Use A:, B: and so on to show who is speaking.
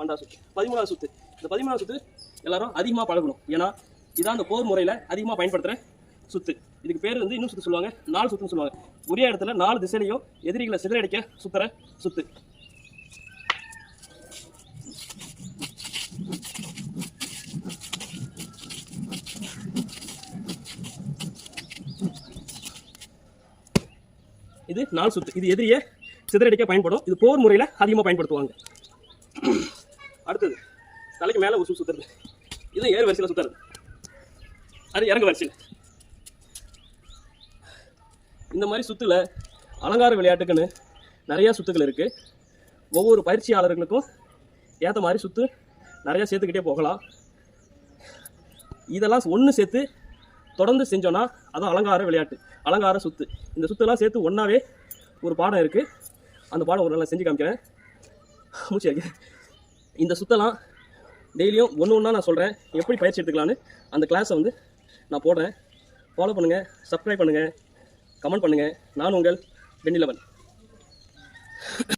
A: 12வது சுத்து 13வது சுத்து. இந்த 13வது சுத்து எல்லாரும் அதிகமாக பழகணும். ஏன்னா இதான் அந்த போர் முறையில் அதிகமாக பயன்படுத்துகிற சுத்து. இதுக்கு பேர் வந்து இன்னும் சுற்று சொல்லுவாங்க, 4 சுற்றுன்னு சொல்லுவாங்க. ஒரே இடத்துல 4 திசையிலையும் எதிரிகளை சிதறடிக்க சுத்துற சுத்து. இது 4 சுத்து. இது எதிரியை சிதறடிக்க பயன்படும். இது போர் முறையில் அதிகமாக பயன்படுத்துவாங்க. அடுத்தது தலைக்கு மேலே ஒரு சுற்றுறது. இது ஏறு வரிசையில் சுற்றுறது, அது இறங்கு வரிசையில். இந்த மாதிரி சுற்றுல அலங்கார விளையாட்டுக்குன்னு நிறையா சுற்றுகள் இருக்குது. ஒவ்வொரு பயிற்சியாளர்களுக்கும் ஏற்ற மாதிரி சுற்று நிறையா சேர்த்துக்கிட்டே போகலாம். இதெல்லாம் ஒன்று சேர்த்து தொடர்ந்து செஞ்சோன்னா அதுவும் அலங்கார விளையாட்டு, அலங்கார சுற்று. இந்த சுற்றெல்லாம் சேர்த்து ஒன்றாவே ஒரு பாடம் இருக்குது. அந்த பாடம் ஒரு நாள் செஞ்சு காமிக்கிறேன். மூச்சு வைக்க. இந்த சுற்றெல்லாம் டெய்லியும் ஒன்று ஒன்றா நான் சொல்கிறேன், எப்படி பயிற்சி எடுத்துக்கலான்னு. அந்த கிளாஸை வந்து நான் போடுறேன். ஃபாலோ பண்ணுங்கள், சப்ஸ்கிரைப் பண்ணுங்கள், கமெண்ட் பண்ணுங்கள். நான் உங்கள் வெண்ணிலவன்.